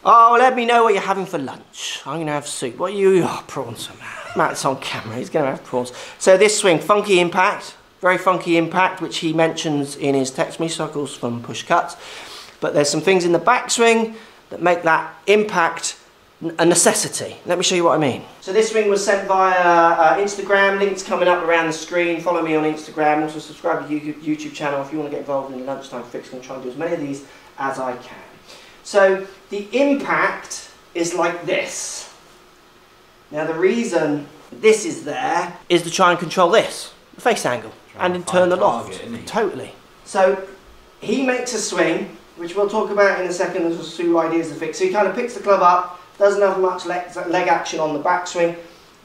Oh, let me know what you're having for lunch. I'm going to have soup. What are you? Oh, prawns. Matt's on camera. He's going to have prawns. So this swing, funky impact. Very funky impact, which he mentions in his text me circles from push cuts. But there's some things in the backswing that make that impact a necessity. Let me show you what I mean. So this swing was sent via Instagram. Links coming up around the screen. Follow me on Instagram. Also subscribe to the YouTube channel if you want to get involved in the Lunchtime Fix. I'm going to try and do as many of these as I can. So the impact is like this. Now the reason this is there is to try and control this, the face angle, and in turn the loft. Totally. So he makes a swing, which we'll talk about in a second. There's 2 ideas to fix. So he kind of picks the club up, doesn't have much leg action on the backswing,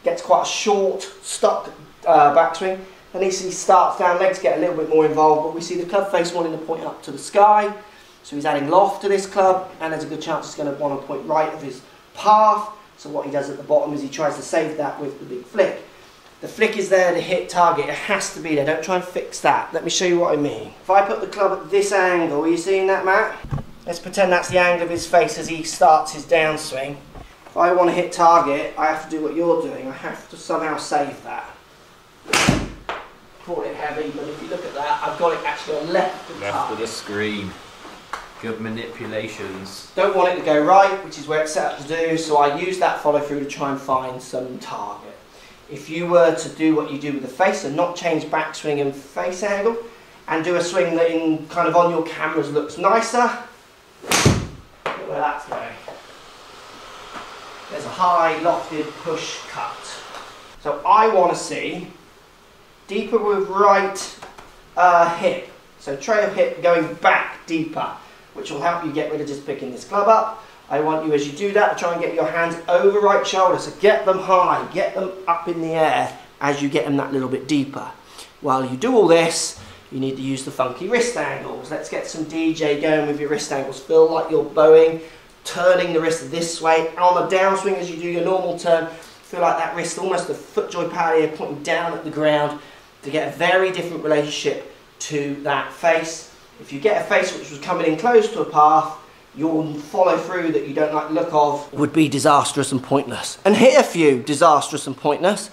gets quite a short, stuck backswing. Then he starts down, legs get a little bit more involved, but we see the club face wanting to point up to the sky. So he's adding loft to this club, and there's a good chance it's going to want to point right of his path. So what he does at the bottom is he tries to save that with the big flick. The flick is there to hit target. It has to be there. Don't try and fix that. Let me show you what I mean. If I put the club at this angle, are you seeing that, Matt? Let's pretend that's the angle of his face as he starts his downswing. If I want to hit target, I have to do what you're doing. I have to somehow save that. Call it heavy, but if you look at that, I've got it actually on left of the screen. Good manipulations. Don't want it to go right, which is where it's set up to do, so I use that follow through to try and find some target. If you were to do what you do with the face and not change backswing and face angle, and do a swing that in kind of on your cameras looks nicer, look where that's going. There's a high lofted push cut. So I want to see deeper with right hip. So trail hip going back deeper, which will help you get rid of just picking this club up. I want you, as you do that, to try and get your hands over right shoulder. So get them high, get them up in the air as you get them that little bit deeper. While you do all this, you need to use the funky wrist angles. Let's get some DJ going with your wrist angles. Feel like you're bowing, turning the wrist this way. On the downswing, as you do your normal turn, feel like that wrist, almost the foot joint pad here, pointing down at the ground to get a very different relationship to that face. If you get a face which was coming in close to a path, your follow through that you don't like the look of would be disastrous and pointless. And hit a few disastrous and pointless.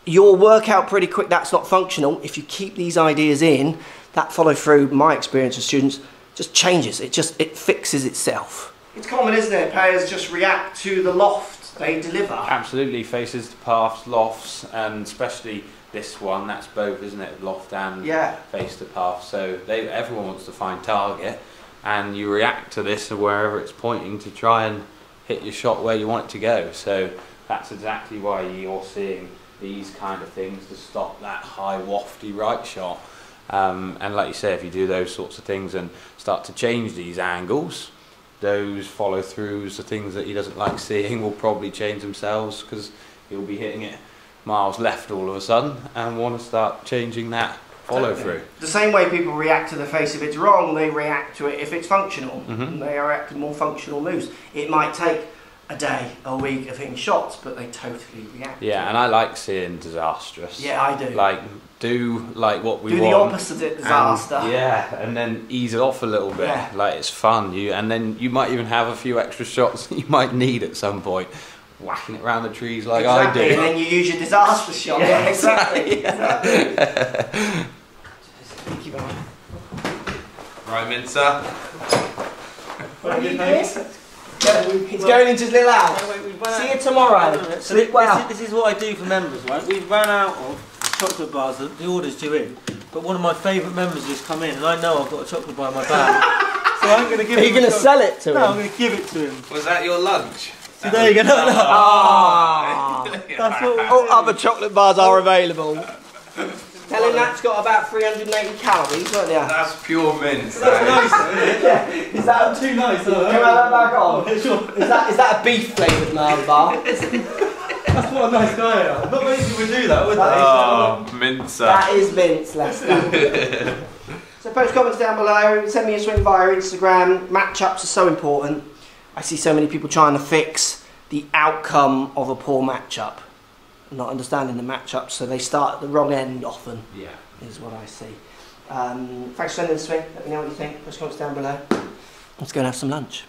You'll work out pretty quick that's not functional. If you keep these ideas in, that follow through, my experience with students, just changes. It fixes itself. It's common, isn't it? Players just react to the loft they deliver. Absolutely, faces to paths, lofts, and especially this one, that's both, isn't it? Loft and face to path. So everyone wants to find target, and you react to this wherever it's pointing to try and hit your shot where you want it to go. So that's exactly why you're seeing these kind of things to stop that high wafty right shot. And like you say, if you do those sorts of things and start to change these angles, those follow throughs, the things that he doesn't like seeing, will probably change themselves, because he'll be hitting it miles left all of a sudden and want to start changing that follow through. The same way people react to the face if it's wrong, they react to it if it's functional. And they react to more functional moves. It might take a day, a week of hitting shots, but they totally react. Yeah, and I like seeing disastrous. Yeah, I do. Like, do like what we want. Do the opposite of disaster. And then ease it off a little bit. Yeah. Like, it's fun. And then you might even have a few extra shots that you might need at some point. Whacking it around the trees like I do. And then you use your disaster shot. Yeah, exactly. Keep on. Right, Mincer. What are you doing? He's going into his little house. See you tomorrow. Sleep well. This is what I do for members, right? We've run out of chocolate bars, the order's due in. But one of my favourite members has come in, and I know I've got a chocolate bar in my bag. So I'm going to give him. Are you going to sell it to him? No, I'm going to give it to him. Was that your lunch? So there you go. No. That's all other chocolate bars are available. Tell him that's got about 380 calories, won't you? That's pure mince. That's nice, though, isn't it? Yeah. Is that too nice? Can I have that back on? Is that a beef flavoured Mars bar? That's what a nice guy are. Not many people would do that, would they? Oh, mincer. That is mince, Lester. So post comments down below, send me a swing via Instagram. Matchups are so important. I see so many people trying to fix the outcome of a poor matchup, not understanding the matchup, so they start at the wrong end often. Yeah, is what I see. Thanks for sending the swing. Let me know what you think. Post comments down below. Let's go and have some lunch.